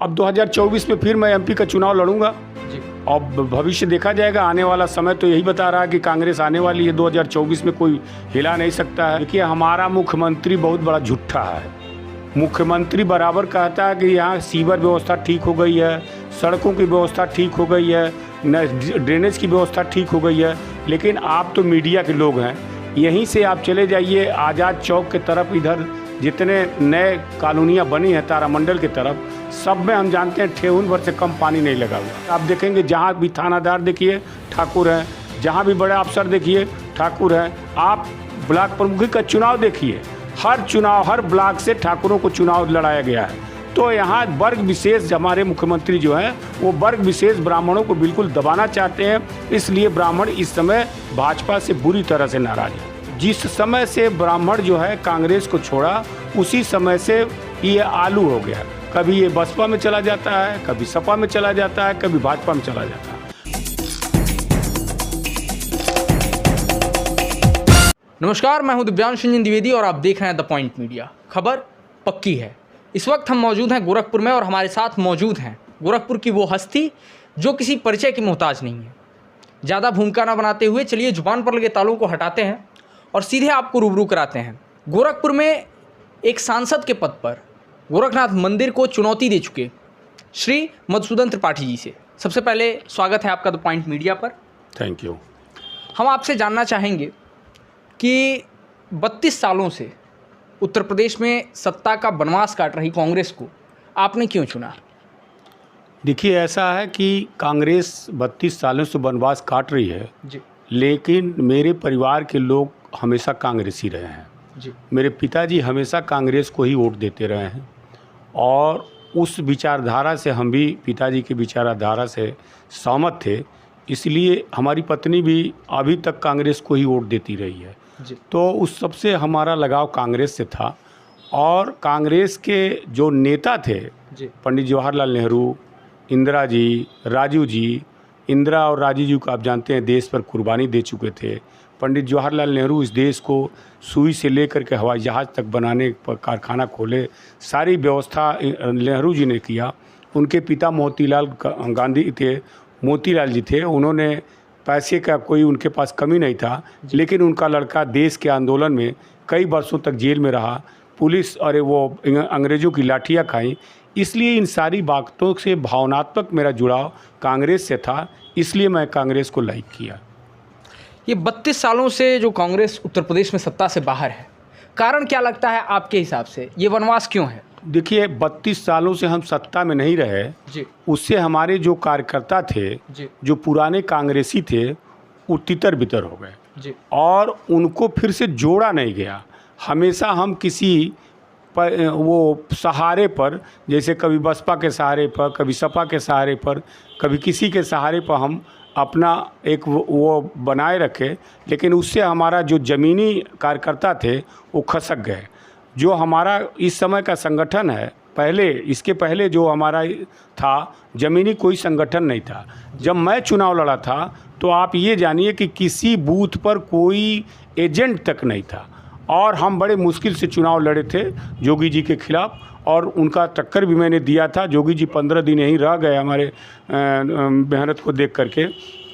अब 2024 में फिर मैं एमपी का चुनाव लड़ूंगा जी। और भविष्य देखा जाएगा। आने वाला समय तो यही बता रहा है कि कांग्रेस आने वाली है। 2024 में कोई हिला नहीं सकता है। देखिए, हमारा मुख्यमंत्री बहुत बड़ा झूठा है। मुख्यमंत्री बराबर कहता है कि यहाँ सीवर व्यवस्था ठीक हो गई है, सड़कों की व्यवस्था ठीक हो गई है, ड्रेनेज की व्यवस्था ठीक हो गई है, लेकिन आप तो मीडिया के लोग हैं। यहीं से आप चले जाइए आज़ाद चौक के तरफ, इधर जितने नए कॉलोनियाँ बनी हैं तारामंडल की तरफ, सब में हम जानते हैं ठेहुन भर से कम पानी नहीं लगा हुआ। आप देखेंगे जहाँ भी थानादार देखिए ठाकुर हैं, जहाँ भी बड़े अफसर देखिए ठाकुर हैं। आप ब्लॉक प्रमुखी का चुनाव देखिए, हर चुनाव हर ब्लॉक से ठाकुरों को चुनाव लड़ाया गया है। तो यहाँ वर्ग विशेष हमारे मुख्यमंत्री जो हैं वो वर्ग विशेष ब्राह्मणों को बिल्कुल दबाना चाहते हैं। इसलिए ब्राह्मण इस समय भाजपा से बुरी तरह से नाराज है। जिस समय से ब्राह्मण जो है कांग्रेस को छोड़ा, उसी समय से ये आलू हो गया। कभी ये बसपा में चला जाता है, कभी सपा में चला जाता है, कभी भाजपा में चला जाता है। नमस्कार, मैं हूं दिव्यांश रंजन द्विवेदी और आप देख रहे हैं द पॉइंट मीडिया। खबर पक्की है। इस वक्त हम मौजूद हैं गोरखपुर में और हमारे साथ मौजूद हैं गोरखपुर की वो हस्ती जो किसी परिचय की मोहताज नहीं है। ज़्यादा भूमिका न बनाते हुए चलिए जुबान पर लगे तालों को हटाते हैं और सीधे आपको रूबरू कराते हैं। गोरखपुर में एक सांसद के पद पर गोरखनाथ मंदिर को चुनौती दे चुके श्री मधुसूदन त्रिपाठी जी से सबसे पहले स्वागत है आपका द पॉइंट मीडिया पर। Thank you. हम आपसे जानना चाहेंगे कि 32 सालों से उत्तर प्रदेश में सत्ता का बनवास काट रही कांग्रेस को आपने क्यों चुना? देखिए, ऐसा है कि कांग्रेस 32 सालों से बनवास काट रही है जी लेकिन मेरे परिवार के लोग हमेशा कांग्रेसी रहे हैं जी। मेरे पिताजी हमेशा कांग्रेस को ही वोट देते रहे हैं और उस विचारधारा से हम भी पिताजी की विचारधारा से सहमत थे। इसलिए हमारी पत्नी भी अभी तक कांग्रेस को ही वोट देती रही है जी। तो उस सबसे हमारा लगाव कांग्रेस से था। और कांग्रेस के जो नेता थे जी पंडित जवाहरलाल नेहरू, इंदिरा जी, राजीव जी, इंदिरा और राजीव जी को आप जानते हैं देश पर कुर्बानी दे चुके थे। पंडित जवाहरलाल नेहरू इस देश को सुई से लेकर के हवाई जहाज़ तक बनाने पर कारखाना खोले, सारी व्यवस्था नेहरू जी ने किया। उनके पिता मोतीलाल गांधी थे, मोतीलाल जी थे। उन्होंने पैसे का कोई उनके पास कमी नहीं था, लेकिन उनका लड़का देश के आंदोलन में कई वर्षों तक जेल में रहा, पुलिस और वो अंग्रेज़ों की लाठियाँ खाई। इसलिए इन सारी बातों से भावनात्मक मेरा जुड़ाव कांग्रेस से था, इसलिए मैं कांग्रेस को लाइक किया। ये 32 सालों से जो कांग्रेस उत्तर प्रदेश में सत्ता से बाहर है, कारण क्या लगता है आपके हिसाब से? ये वनवास क्यों है? देखिए, 32 सालों से हम सत्ता में नहीं रहे जी उससे हमारे जो कार्यकर्ता थे जी जो पुराने कांग्रेसी थे वो तितर बितर हो गए जी और उनको फिर से जोड़ा नहीं गया। हमेशा हम किसी पर वो सहारे पर, जैसे कभी बसपा के सहारे पर, कभी सपा के सहारे पर, कभी किसी के सहारे पर हम अपना एक वो बनाए रखे, लेकिन उससे हमारा जो ज़मीनी कार्यकर्ता थे वो खसक गए। जो हमारा इस समय का संगठन है, पहले इसके पहले जो हमारा था ज़मीनी कोई संगठन नहीं था। जब मैं चुनाव लड़ा था तो आप ये जानिए कि किसी बूथ पर कोई एजेंट तक नहीं था और हम बड़े मुश्किल से चुनाव लड़े थे जोगी जी के खिलाफ और उनका टक्कर भी मैंने दिया था। जोगी जी 15 दिन यहीं रह गए हमारे मेहनत को देख करके।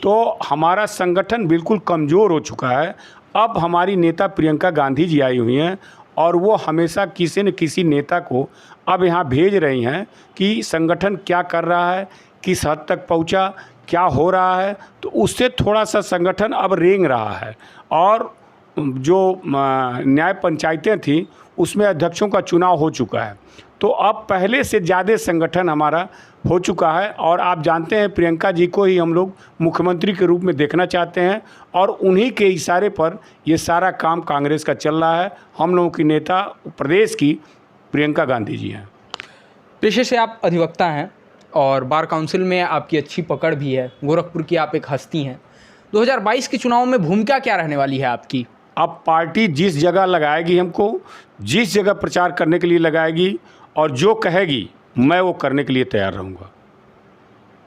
तो हमारा संगठन बिल्कुल कमज़ोर हो चुका है। अब हमारी नेता प्रियंका गांधी जी आई हुई हैं और वो हमेशा किसी न किसी नेता को अब यहाँ भेज रही हैं कि संगठन क्या कर रहा है, किस हद तक पहुँचा, क्या हो रहा है। तो उससे थोड़ा सा संगठन अब रेंग रहा है और जो न्याय पंचायतें थी उसमें अध्यक्षों का चुनाव हो चुका है। तो अब पहले से ज़्यादा संगठन हमारा हो चुका है और आप जानते हैं प्रियंका जी को ही हम लोग मुख्यमंत्री के रूप में देखना चाहते हैं और उन्हीं के इशारे पर ये सारा काम कांग्रेस का चल रहा है। हम लोगों की नेता प्रदेश की प्रियंका गांधी जी हैं। पेशे से आप अधिवक्ता हैं और बार काउंसिल में आपकी अच्छी पकड़ भी है। गोरखपुर की आप एक हस्ती हैं। 2022 के चुनाव में भूमिका क्या रहने वाली है आपकी? अब पार्टी जिस जगह लगाएगी, हमको जिस जगह प्रचार करने के लिए लगाएगी और जो कहेगी मैं वो करने के लिए तैयार रहूँगा।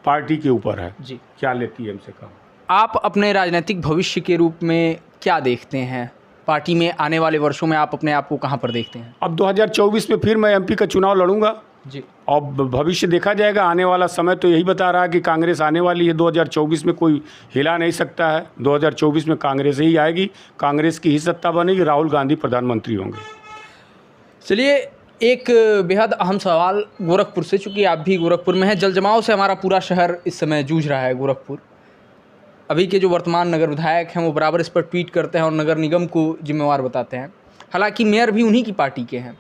पार्टी के ऊपर है जी, क्या लेती है हमसे काम। आप अपने राजनीतिक भविष्य के रूप में क्या देखते हैं? पार्टी में आने वाले वर्षों में आप अपने आप को कहाँ पर देखते हैं? अब 2024 में फिर मैं एमपी का चुनाव लड़ूंगा जी। और भविष्य देखा जाएगा, आने वाला समय तो यही बता रहा है कि कांग्रेस आने वाली है। 2024 में कोई हिला नहीं सकता है। 2024 में कांग्रेस ही आएगी, कांग्रेस की ही सत्ता बनेगी, राहुल गांधी प्रधानमंत्री होंगे। चलिए, एक बेहद अहम सवाल गोरखपुर से, चूँकि आप भी गोरखपुर में हैं। जल जमाव से हमारा पूरा शहर इस समय जूझ रहा है, गोरखपुर। अभी के जो वर्तमान नगर विधायक हैं वो बराबर इस पर ट्वीट करते हैं और नगर निगम को जिम्मेवार बताते हैं। हालांकि मेयर भी उन्हीं की पार्टी के हैं।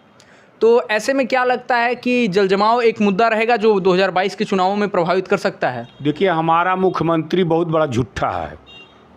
तो ऐसे में क्या लगता है कि जल जमाव एक मुद्दा रहेगा जो 2022 के चुनावों में प्रभावित कर सकता है? देखिए, हमारा मुख्यमंत्री बहुत बड़ा झूठा है।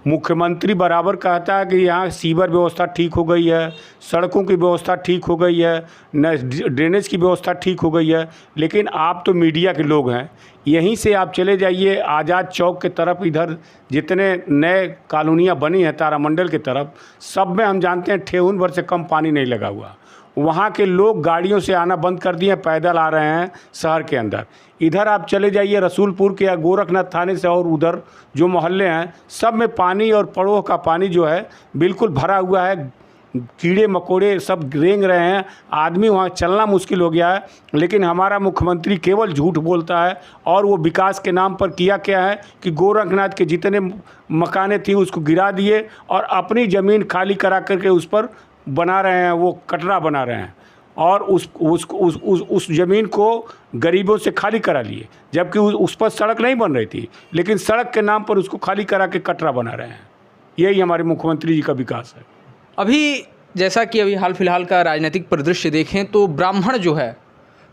मुख्यमंत्री बराबर कहता है कि यहाँ सीवर व्यवस्था ठीक हो गई है, सड़कों की व्यवस्था ठीक हो गई है, ड्रेनेज की व्यवस्था ठीक हो गई है। लेकिन आप तो मीडिया के लोग हैं, यहीं से आप चले जाइए आज़ाद चौक के तरफ, इधर जितने नए कॉलोनियाँ बनी हैं तारामंडल की तरफ, सब में हम जानते हैं ठेहुन भर से कम पानी नहीं लगा हुआ। वहाँ के लोग गाड़ियों से आना बंद कर दिए, पैदल आ रहे हैं शहर के अंदर। इधर आप चले जाइए रसूलपुर के या गोरखनाथ थाने से और उधर जो मोहल्ले हैं, सब में पानी और पड़ोह का पानी जो है बिल्कुल भरा हुआ है। कीड़े मकोड़े सब रेंग रहे हैं, आदमी वहाँ चलना मुश्किल हो गया है। लेकिन हमारा मुख्यमंत्री केवल झूठ बोलता है। और वो विकास के नाम पर किया क्या है कि गोरखनाथ के जितने मकानें थी उसको गिरा दिए और अपनी ज़मीन खाली करा करके उस पर बना रहे हैं, वो कटरा बना रहे हैं। और उस ज़मीन को गरीबों से खाली करा लिए, जबकि उस पर सड़क नहीं बन रही थी, लेकिन सड़क के नाम पर उसको खाली करा के कटरा बना रहे हैं। यही हमारे मुख्यमंत्री जी का विकास है। अभी जैसा कि अभी हाल फिलहाल का राजनीतिक परिदृश्य देखें तो ब्राह्मण जो है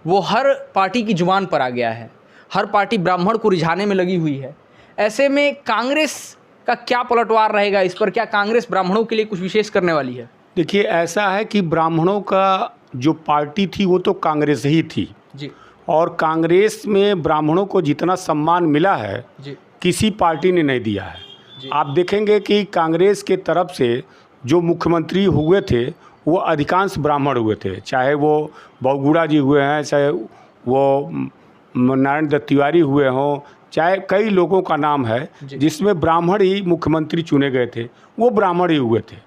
वो हर पार्टी की जुबान पर आ गया है। हर पार्टी ब्राह्मण को रिझाने में लगी हुई है। ऐसे में कांग्रेस का क्या पलटवार रहेगा इस पर? क्या कांग्रेस ब्राह्मणों के लिए कुछ विशेष करने वाली है? देखिए, ऐसा है कि ब्राह्मणों का जो पार्टी थी वो तो कांग्रेस ही थी जी। और कांग्रेस में ब्राह्मणों को जितना सम्मान मिला है जी। किसी पार्टी ने नहीं दिया है। आप देखेंगे कि कांग्रेस के तरफ से जो मुख्यमंत्री हुए थे वो अधिकांश ब्राह्मण हुए थे, चाहे वो बहुगुणा जी हुए हैं, चाहे वो नारायण दत्त तिवारी हुए हों, चाहे कई लोगों का नाम है जिसमें ब्राह्मण ही मुख्यमंत्री चुने गए थे, वो ब्राह्मण ही हुए थे।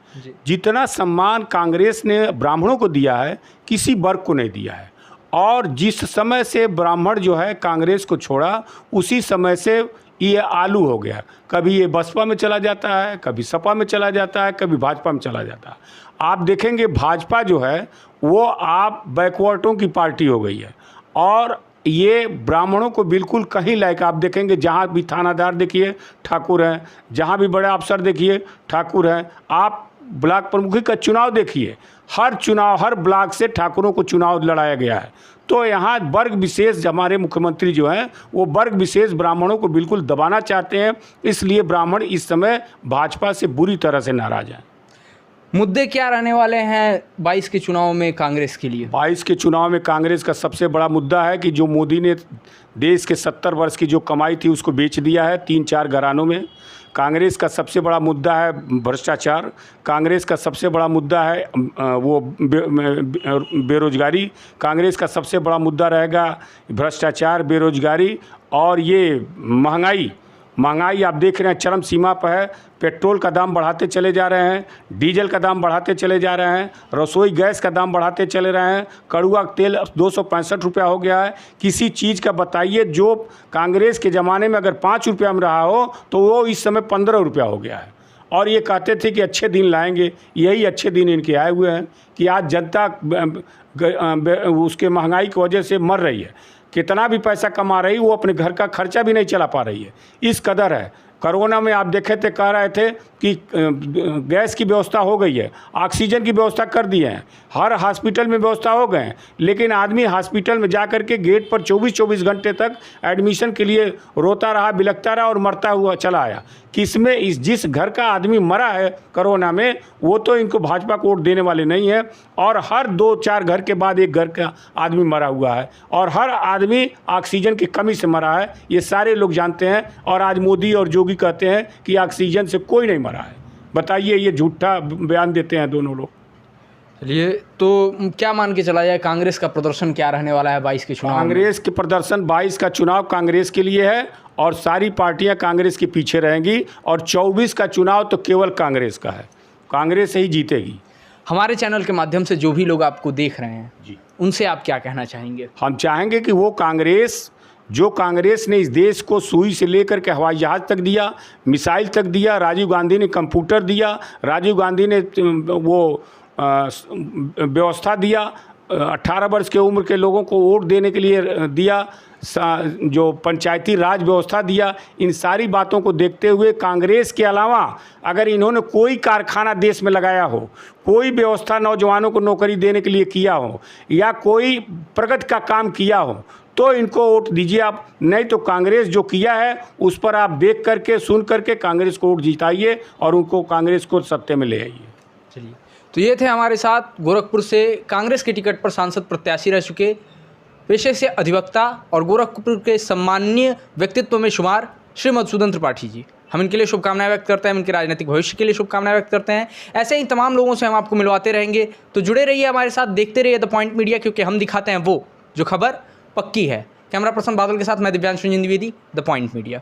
जितना सम्मान कांग्रेस ने ब्राह्मणों को दिया है किसी वर्ग को नहीं दिया है। और जिस समय से ब्राह्मण जो है कांग्रेस को छोड़ा, उसी समय से ये आलू हो गया। कभी ये बसपा में चला जाता है, कभी सपा में चला जाता है, कभी भाजपा में चला जाता है। आप देखेंगे भाजपा जो है वो आप बैकवर्डों की पार्टी हो गई है और ये ब्राह्मणों को बिल्कुल कहीं लायक। आप देखेंगे जहाँ भी थानादार देखिए ठाकुर हैं, जहाँ भी बड़े अफसर देखिए ठाकुर हैं। आप ब्लॉक प्रमुखी का चुनाव देखिए, हर चुनाव हर ब्लॉक से ठाकुरों को चुनाव लड़ाया गया है। तो यहाँ वर्ग विशेष हमारे मुख्यमंत्री जो हैं वो वर्ग विशेष ब्राह्मणों को बिल्कुल दबाना चाहते हैं। इसलिए ब्राह्मण इस समय भाजपा से बुरी तरह से नाराज हैं। मुद्दे क्या रहने वाले हैं 22 के चुनाव में कांग्रेस के लिए? 22 के चुनाव में कांग्रेस का सबसे बड़ा मुद्दा है कि जो मोदी ने देश के 70 वर्ष की जो कमाई थी उसको बेच दिया है 3-4 घरानों में। कांग्रेस का सबसे बड़ा मुद्दा है भ्रष्टाचार। कांग्रेस का सबसे बड़ा मुद्दा है वो बेरोजगारी। कांग्रेस का सबसे बड़ा मुद्दा रहेगा भ्रष्टाचार, बेरोजगारी और ये महंगाई आप देख रहे हैं चरम सीमा पर है। पेट्रोल का दाम बढ़ाते चले जा रहे हैं, डीजल का दाम बढ़ाते चले जा रहे हैं, रसोई गैस का दाम बढ़ाते चले रहे हैं, कड़ुआ तेल 265 रुपया हो गया है। किसी चीज़ का बताइए जो कांग्रेस के ज़माने में अगर 5 रुपया में रहा हो तो वो इस समय 15 रुपया हो गया है। और ये कहते थे कि अच्छे दिन लाएंगे, यही अच्छे दिन इनके आए हुए हैं कि आज जनता उसके महंगाई की वजह से मर रही है। कितना भी पैसा कमा रही वो अपने घर का खर्चा भी नहीं चला पा रही है, इस कदर है। कोरोना में आप देखे थे, कह रहे थे कि गैस की व्यवस्था हो गई है, ऑक्सीजन की व्यवस्था कर दी है, हर हॉस्पिटल में व्यवस्था हो गए हैं, लेकिन आदमी हॉस्पिटल में जा कर के गेट पर 24-24 घंटे तक एडमिशन के लिए रोता रहा, बिलखता रहा और मरता हुआ चला आया। किसमें जिस घर का आदमी मरा है कोरोना में वो तो इनको भाजपा को वोट देने वाले नहीं है। और हर 2-4 घर के बाद एक घर का आदमी मरा हुआ है और हर आदमी ऑक्सीजन की कमी से मरा है, ये सारे लोग जानते हैं। और आज मोदी और जोगी कहते हैं कि ऑक्सीजन से कोई नहीं मरा है। बताइए, ये झूठा बयान देते हैं दोनों लोग। चलिए, तो क्या मान के चला जाए कांग्रेस का प्रदर्शन क्या रहने वाला है 22 के चुनाव? कांग्रेस के प्रदर्शन 22 का चुनाव कांग्रेस के लिए है और सारी पार्टियां कांग्रेस के पीछे रहेंगी। और 24 का चुनाव तो केवल कांग्रेस का है, कांग्रेस ही जीतेगी। हमारे चैनल के माध्यम से जो भी लोग आपको देख रहे हैं जी उनसे आप क्या कहना चाहेंगे? हम चाहेंगे कि वो कांग्रेस, जो कांग्रेस ने इस देश को सुई से लेकर के हवाई जहाज़ तक दिया, मिसाइल तक दिया, राजीव गांधी ने कंप्यूटर दिया, राजीव गांधी ने वो व्यवस्था दिया, 18 वर्ष के उम्र के लोगों को वोट देने के लिए दिया, जो पंचायती राज व्यवस्था दिया, इन सारी बातों को देखते हुए कांग्रेस के अलावा अगर इन्होंने कोई कारखाना देश में लगाया हो, कोई व्यवस्था नौजवानों को नौकरी देने के लिए किया हो, या कोई प्रगति का काम किया हो, तो इनको वोट दीजिए आप। नहीं तो कांग्रेस जो किया है उस पर आप देख करके, सुन करके कांग्रेस को वोट जिताइए और उनको, कांग्रेस को सत्ते में ले आइए। चलिए, तो ये थे हमारे साथ गोरखपुर से कांग्रेस के टिकट पर सांसद प्रत्याशी रह चुके, पेशे से अधिवक्ता और गोरखपुर के सम्माननीय व्यक्तित्व में शुमार श्री मधुसूदन त्रिपाठी जी। हम इनके लिए शुभकामनाएं व्यक्त करते हैं, हम इनके राजनीतिक भविष्य के लिए शुभकामनाएं व्यक्त करते हैं। ऐसे ही तमाम लोगों से हम आपको मिलवाते रहेंगे, तो जुड़े रहिए हमारे साथ, देखते रहिए द पॉइंट मीडिया, क्योंकि हम दिखाते हैं वो जो खबर पक्की है। कैमरा पर्सन बादल के साथ मैं Divyanshu Ranjan Dwivedi, the point media.